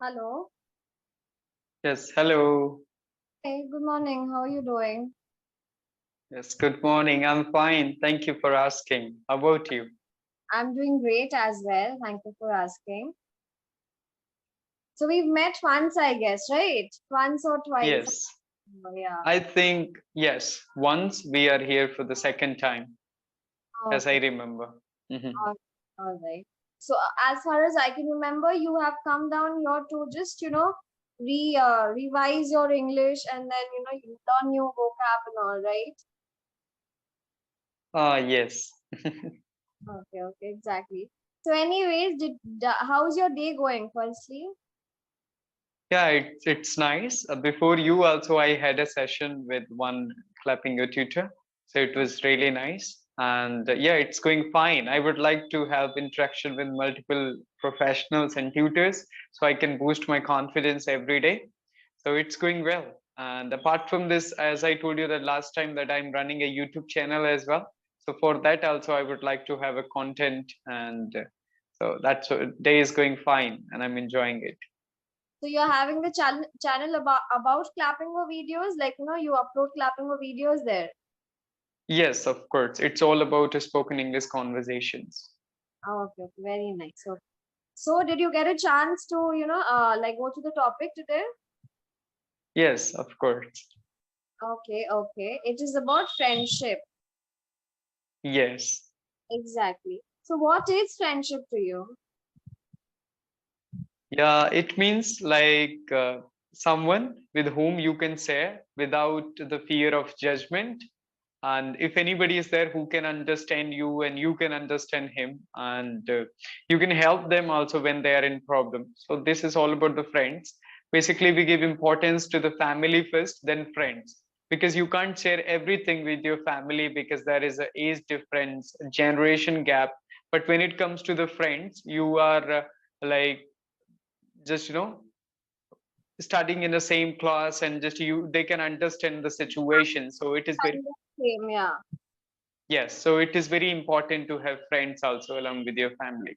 Hello. Yes, hello. Hey, good morning. How are you doing? Yes, good morning. I'm fine. Thank you for asking. How about you? I'm doing great as well. Thank you for asking. So we've met once, I guess, right? Once or twice. Yes, Oh, yeah. I think, yes, once we are here for the second time, as I Okay. remember. Mhm. All right. So as far as I can remember, you have come down here to just, revise your English and then, you learn new vocab and all, right? Yes. Okay, okay, exactly. So anyways, how's your day going, firstly? Yeah, it's nice. Before you also, I had a session with one Clapingo tutor. So it was really nice. And yeah, it's going fine. I would like to have interaction with multiple professionals and tutors so I can boost my confidence every day. So it's going well. And apart from this, as I told you the last time, that I'm running a YouTube channel as well. So for that also, I would like to have a content, and so that's day is going fine, and I'm enjoying it. So you're having the channel about Clapingo videos, like you upload Clapingo videos there. Yes, of course. It's all about spoken English conversations. Oh, okay, okay, very nice. So did you get a chance to like go to the topic today? Yes, of course. Okay, okay. It is about friendship. Yes. Exactly. So what is friendship to you? Yeah, it means like someone with whom you can share without the fear of judgment. And if anybody is there who can understand you and you can understand him, and you can help them also when they are in problem. So this is all about the friends. Basically, we give importance to the family first, then friends, because you can't share everything with your family because there is a age difference, generation gap. But when it comes to the friends, you are like just studying in the same class, and just you they can understand the situation. So it is very, Kind of same, yeah. yes, so it is very important to have friends also along with your family.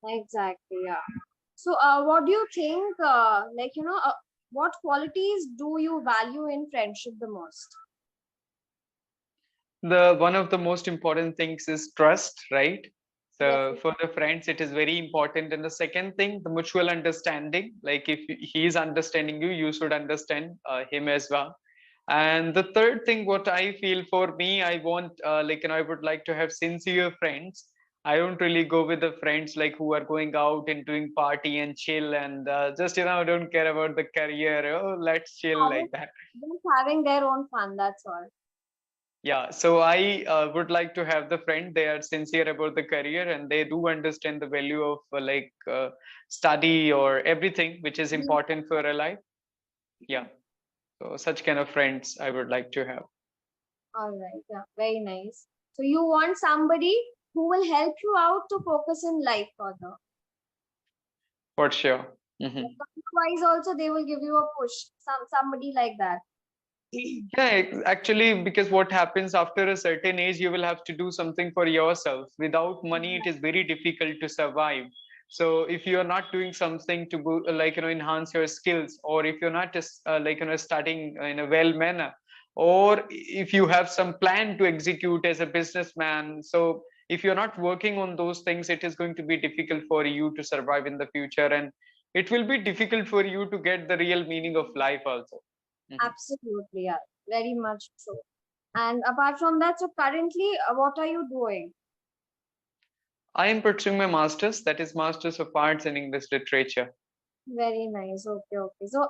Exactly, yeah. So what do you think? What qualities do you value in friendship the most? The one of the most important things is trust, right? So Definitely. for the friends, it is very important. And the second thing, the mutual understanding. Like if he is understanding you, you should understand him as well. And the third thing, what I feel for me, I want I would like to have sincere friends. I don't really go with the friends like who are going out and doing party and chill, and just don't care about the career. Oh, let's chill Having, like that. just having their own fun, that's all. Yeah, so I would like to have the friend. They are sincere about the career and they do understand the value of study or everything which is Mm. important for a life. Yeah, so such kind of friends I would like to have All right, yeah, very nice. So you want somebody who will help you out to focus in life further. for sure. Like, Mhm. otherwise, also they will give you a push. Somebody like that. Yeah, actually, because what happens after a certain age, you will have to do something for yourself. Without money, it is very difficult to survive. So if you are not doing something to enhance your skills, or if you're not just studying in a well manner, or if you have some plan to execute as a businessman, so if you're not working on those things, it is going to be difficult for you to survive in the future, and it will be difficult for you to get the real meaning of life also. Mhm. Absolutely, yeah, very much so. And apart from that, so currently, what are you doing? I am pursuing my master's, that is Masters of Arts in English Literature. Very nice. Okay, okay. So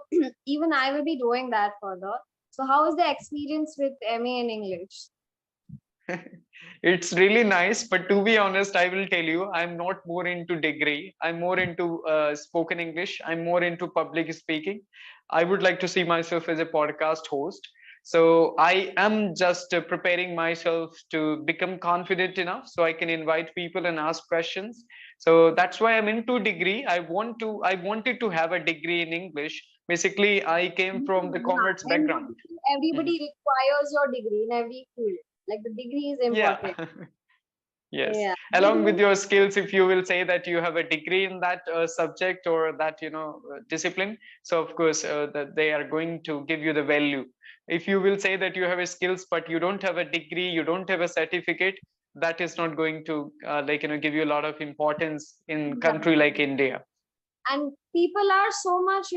even I will be doing that further. So how is the experience with MA in English? It's really nice, but to be honest, I will tell you, I'm not more into degree. I'm more into spoken English. I'm more into public speaking. I would like to see myself as a podcast host. So I am just preparing myself to become confident enough so I can invite people and ask questions. So that's why I'm into degree. I wanted to have a degree in English. Basically, I came from the commerce Yeah, background. everybody Mhm. requires your degree in every field. Like the degree is Yeah. important. Yes, Yeah. along with your skills, if you will say that you have a degree in that subject or that discipline, so of course that they are going to give you the value. If you will say that you have a skills but you don't have a degree, you don't have a certificate, that is not going to give you a lot of importance in country like Exactly. India. And people are so much,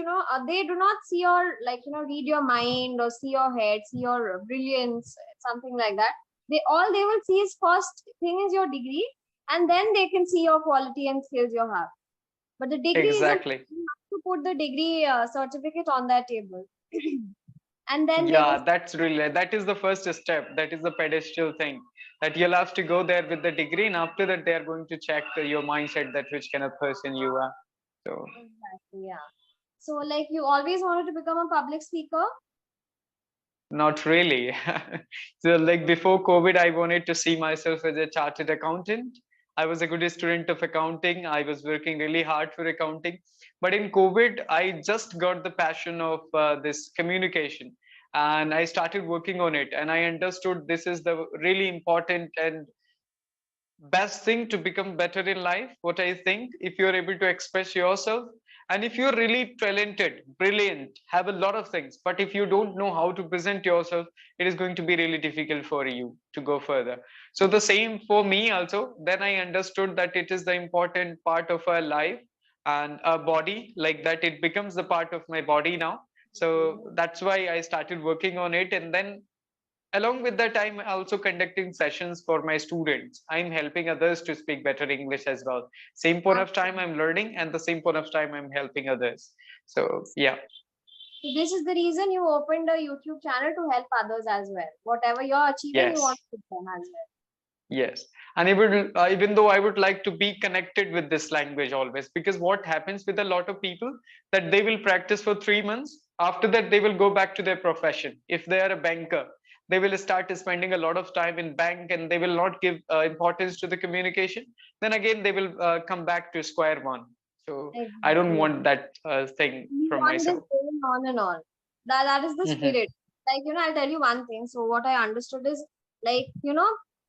they do not see your, read your mind or see your head, see your brilliance, something like that. They will see is first thing is your degree, and then they can see your quality and skills you have. But the degree is a, Exactly. you have to put the degree certificate on that table. And then they will. Yeah, that's really, that is the first step. That is the pedestal thing that you'll have to go there with the degree, and after that they are going to check your mindset, that which kind of person you are. So Exactly, yeah. So, like, you always wanted to become a public speaker? not really. So like before COVID, I wanted to see myself as a chartered accountant. I was a good student of accounting. I was working really hard for accounting. But in COVID, I just got the passion of this communication, and I started working on it. And I understood this is the really important and best thing to become better in life. What I think, if you're able to express yourself, and if you're really talented, brilliant, have a lot of things, but if you don't know how to present yourself, it is going to be really difficult for you to go further. So the same for me also. Then I understood that it is the important part of our life, and our body, like that it becomes the part of my body now. So that's why I started working on it. And then along with that, I'm also conducting sessions for my students. I'm helping others to speak better English as well. Same point of time I'm learning, and the same point of time I'm helping others. So yeah. So this is the reason you opened a YouTube channel to help others as well. Whatever you're achieving, you want Yes. to do them as well. Yes, and even though I would like to be connected with this language always, because what happens with a lot of people, that they will practice for 3 months. After that, they will go back to their profession. If they are a banker, they will start spending a lot of time in bank, and they will not give importance to the communication. Then again, they will come back to square one. So I don't Exactly. want that thing You from want this myself. going on and on. That is the Hmm. spirit. Like, I'll tell you one thing. So what I understood is, like,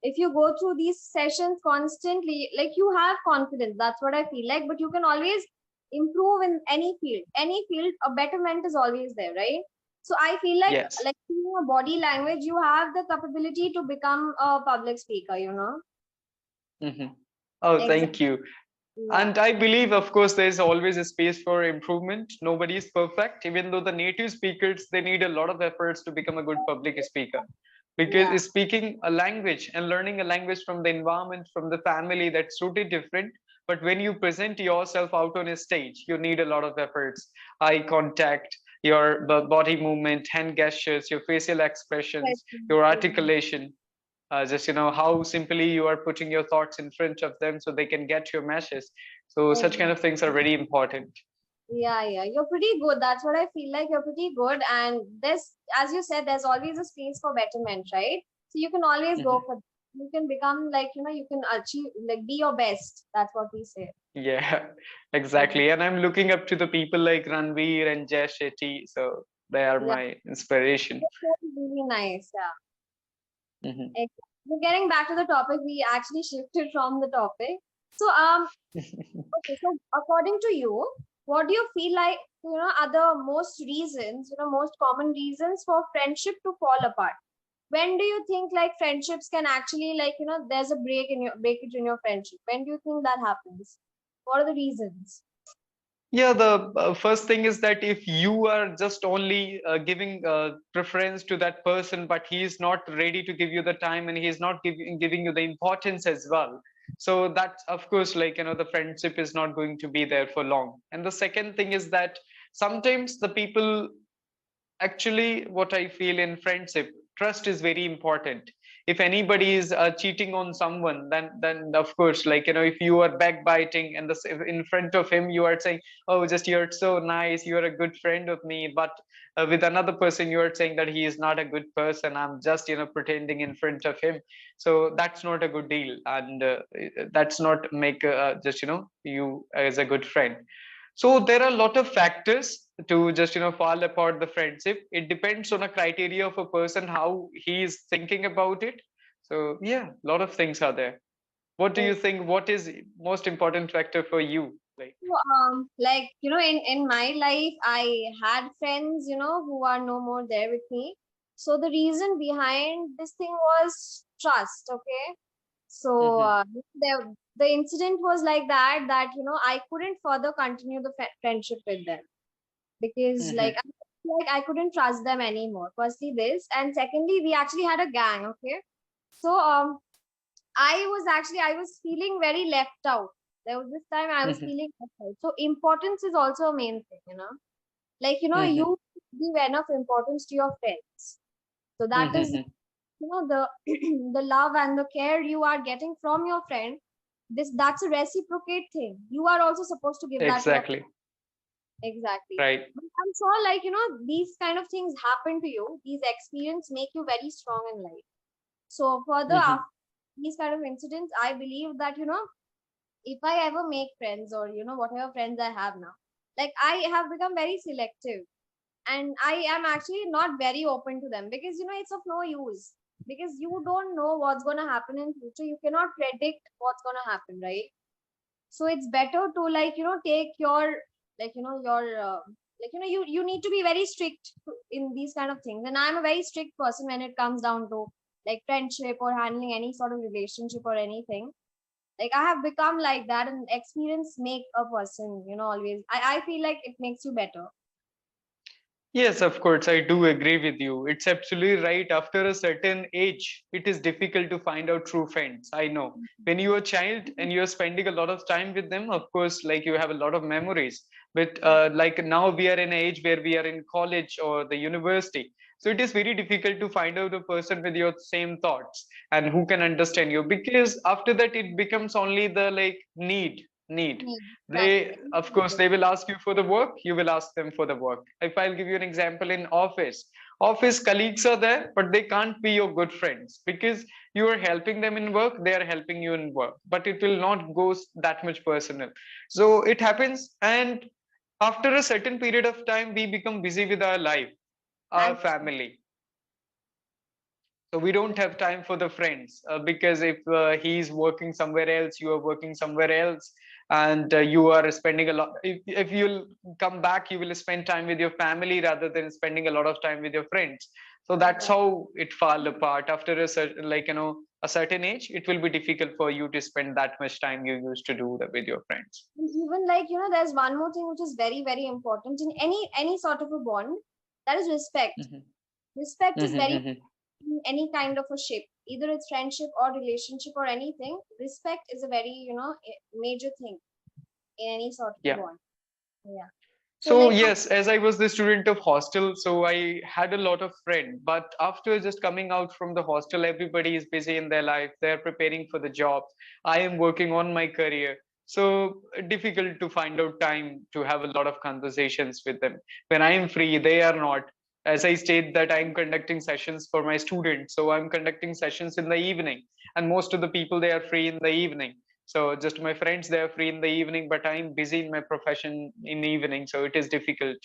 if you go through these sessions constantly, like, you have confidence. That's what I feel like. But you can always improve in any field. Any field, a betterment is always there, right? So I feel Yes. like seeing a body language, you have the capability to become a public speaker. Hmm. Oh, Exactly. thank you. Yeah. And I believe, of course, there's always a space for improvement. Nobody is perfect. Even though the native speakers, they need a lot of efforts to become a good public speaker. Yeah. Because speaking a language and learning a language from the environment, from the family, that's totally different. But when you present yourself out on a stage, you need a lot of efforts, eye contact, your body movement, hand gestures, your facial expressions, your articulation, just how simply you are putting your thoughts in front of them so they can get your message. So such kind of Exactly. things are very important. Yeah, yeah, you're pretty good. That's what I feel like. You're pretty good. And this, as you said, there's always a space for betterment, right? So you can always go Mhm. for, you can become like, you can achieve, like, be your best. That's what we say. Yeah, Yeah, exactly. And I'm looking up to the people like Ranveer and Jay Shetty, so they are yeah, my inspiration. that's really nice. Yeah. Mhm. So getting back to the topic, we actually shifted from the topic. So, okay, so according to you, what do you feel like, are the most reasons, most common reasons for friendship to fall apart? When do you think like friendships can actually, like, there's a breakage in your friendship? When do you think that happens? What are the reasons? Yeah, the first thing is that if you are just only giving preference to that person, but he is not ready to give you the time, and he is not giving you the importance as well. So that's, of course, the friendship is not going to be there for long. And the second thing is that sometimes the people, actually, what I feel in friendship, trust is very important. If anybody is cheating on someone, then of course, if you are backbiting, and in front of him you are saying, oh, just you're so nice, you're a good friend of me, but with another person you are saying that he is not a good person, I'm just pretending in front of him. So that's not a good deal, and that's not make just you as a good friend. So there are a lot of factors to just fall apart the friendship. It depends on a criteria of a person, how he is thinking about it. So yeah, a lot of things are there. What do you think? What is most important factor for you? Like, So, like, in my life, I had friends, who are no more there with me. So the reason behind this thing was trust. Okay. So mhm, the incident was like that, I couldn't further continue the friendship with them because mhm, like I couldn't trust them anymore. Firstly, this, and secondly, we actually had a gang. Okay. So I was feeling very left out. There was this time I was mhm, feeling left out. So importance is also a main thing, Like, mhm, you give enough importance to your friends. So that is, mhm. the the love and the care you are getting from your friend. That's a reciprocate thing. You are also supposed to give that to your. Exactly. Exactly. Right. But I'm sure, like, these kind of things happen to you. These experience make you very strong in life. So further Mhm. after these kind of incidents, I believe that, if I ever make friends, or, whatever friends I have now, like, I have become very selective, and I am actually not very open to them because, it's of no use, because you don't know what's going to happen in future. You cannot predict what's going to happen, right? So it's better to, like, take your, like, your like, you need to be very strict in these kind of things, and I'm a very strict person when it comes down to, like, friendship or handling any sort of relationship or anything. Like, I have become like that, and experience make a person, always, I feel like it makes you better. Yes, of course, I do agree with you. It's absolutely right. After a certain age, it is difficult to find out true friends. I know. When you're a child and you're spending a lot of time with them, of course, like you have a lot of memories. But Yeah, like now we are in an age where we are in college or the university. So it is very difficult to find out a person with your same thoughts and who can understand you, because after that it becomes only the like need. yeah, They, exactly. of course, they will ask you for the work, you will ask them for the work. If I'll give you an example, in office colleagues are there, but they can't be your good friends because you are helping them in work, they are helping you in work, but it will not go that much personal. So it happens, and after a certain period of time we become busy with our life, our Actually, family. So we don't have time for the friends, because if he's working somewhere else, you are working somewhere else, and you are spending a lot. If you'll come back, you will spend time with your family rather than spending a lot of time with your friends. So that's exactly. how it fall apart. After a certain, like, a certain age, it will be difficult for you to spend that much time you used to do that with your friends. And even, like, there's one more thing which is very, very important in any sort of a bond. That is respect. Mhm. Respect is Mhm, very, mhm. in any kind of a ship, either it's friendship or relationship or anything. Respect is a very, major thing in any sort of a Yeah. bond. Yeah. So, So like, yes, as I was the student of hostel, so I had a lot of friends. But after just coming out from the hostel, everybody is busy in their life. They're preparing for the job. I am working on my career. So difficult to find out time to have a lot of conversations with them. When I am free, they are not. As I state that I'm conducting sessions for my students, so I'm conducting sessions in the evening, and most of the people they are free in the evening. So just my friends, they're free in the evening, but I'm busy in my profession in the evening, so it is difficult.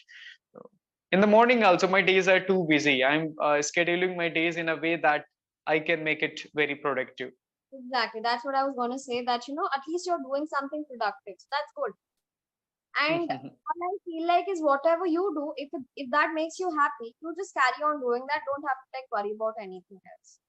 So in the morning also, my days are too busy. I'm scheduling my days in a way that I can make it very productive. exactly, that's what I was going to say, that, at least you're doing something productive. So that's good. And what I feel like is, whatever you do, if that makes you happy, you just carry on doing that. Don't have to, like, worry about anything else.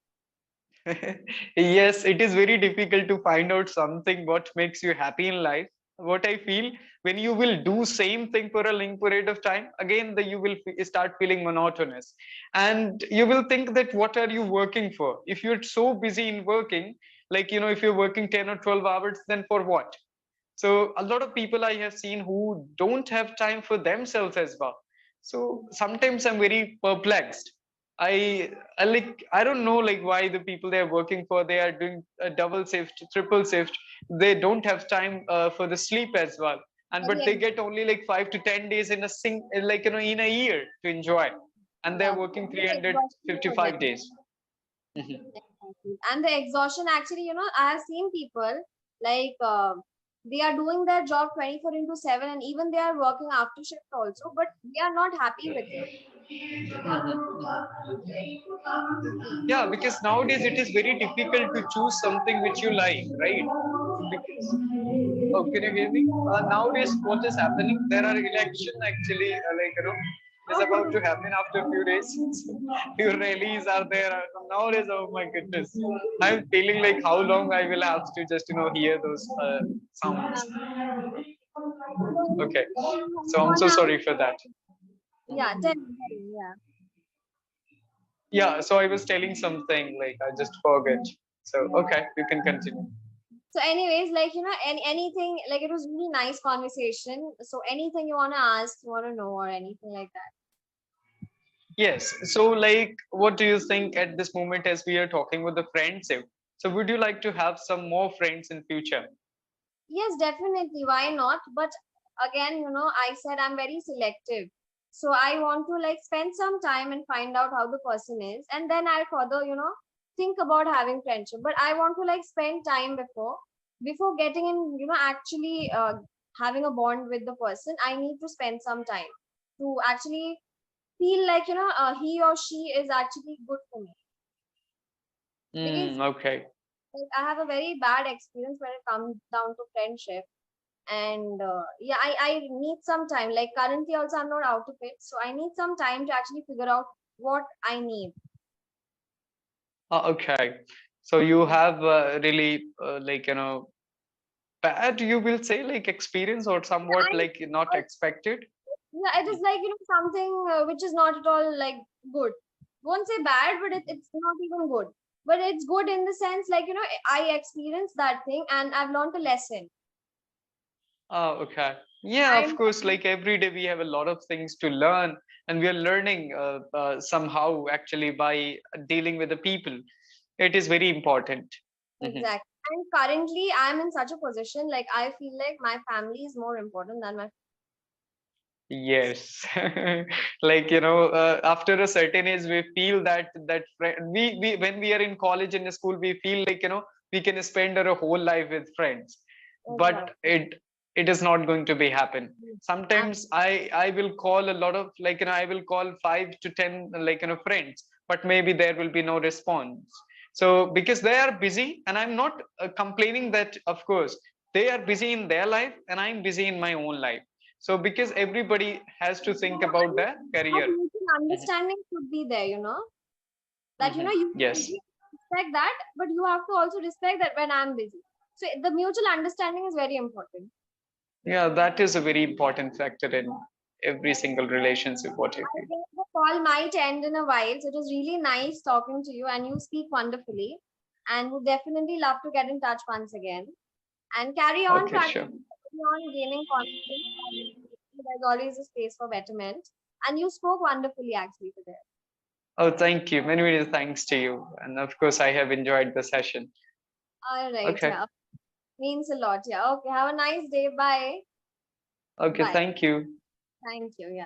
Yes, it is very difficult to find out something what makes you happy in life. What I feel, when you will do same thing for a long period of time, again the you will start feeling monotonous, and you will think that what are you working for? If you're so busy in working, like if you're working 10 or 12 hours, then for what? So a lot of people I have seen who don't have time for themselves as well. So sometimes I'm very perplexed. I don't know like why the people they are working for, they are doing a double shift, triple shift. They don't have time for the sleep as well. And but they Very get only like 5 to 10 days in a like in a year to enjoy, and they're Yes, working the exhaustion for them. 355 days. Mhm. Exactly. And the exhaustion, actually, I have seen people, like, they are doing their job 24 into 7, and even they are working after shift also, but they are not happy with it. Yeah, because nowadays it is very difficult to choose something which you like, right? Because, oh, can you hear me? Nowadays, what is happening? There are election actually, is about to happen after a few days. Your rallies are there. Nowadays, oh my goodness, I'm feeling like how long I will have to just hear those sounds. So Okay, so you I'm wanna so ask? sorry for that. Yeah, tell me, yeah. Yeah, so I was telling something like I just forget. So okay, you can continue. So, anyways, like anything, like it was really nice conversation. So, anything you wanna ask, you wanna know, or anything like that. Yes. So, like, what do you think at this moment as we are talking with the friendship? So, would you like to have some more friends in future? Yes, definitely. Why not? But again, I said I'm very selective. So I want to like spend some time and find out how the person is, and then I'll further, think about having friendship. But I want to like spend time before getting in, actually having a bond with the person. I need to spend some time to actually feel like he or she is actually good for me, because Okay. like, I have a very bad experience when it comes down to friendship. And yeah, I need some time, like currently also I'm not out of it, so I need some time to actually figure out what I need. Okay. So you have really bad, you will say, like experience or somewhat And like not expected. yeah, it is like something which is not at all like good. Won't say bad, but it's not even good, but it's good in the sense like I experienced that thing and I've learned a lesson. Oh, okay. Yeah, of And course. Like every day we have a lot of things to learn, and we are learning somehow actually by dealing with the people. It is very important. Mhm. exactly, and currently I'm in such a position, like I feel like my family is more important than my. Yes, like after a certain age, we feel that we when we are in college and school, we feel like we can spend our whole life with friends, but Exactly. it is not going to be happen. Ab- Sometimes I will call a lot of I will call 5 to 10 friends, but maybe there will be no response. So because they are busy, and I'm not complaining that, of course they are busy in their life, and I'm busy in my own life. So because everybody has to think about their that career. mutual Mhm, understanding should be there, that mhm. you are Yes. busy, respect that, but you have to also respect that when I'm busy. So the mutual understanding is very important. Yeah, that is a very important factor in every single relationship, what I I feel. think the call might end in a while, so it was really nice talking to you, and you speak wonderfully, and would definitely love to get in touch once again and carry on Okay, practicing, sure. on gaining confidence. There's always a space for betterment, and you spoke wonderfully actually today. Oh, thank you. Many, many thanks to you. And of course, I have enjoyed the session. All right, Okay. yeah, means a lot. Yeah, okay. Have a nice day. Bye. Okay, Bye. thank you. Thank you. Yeah.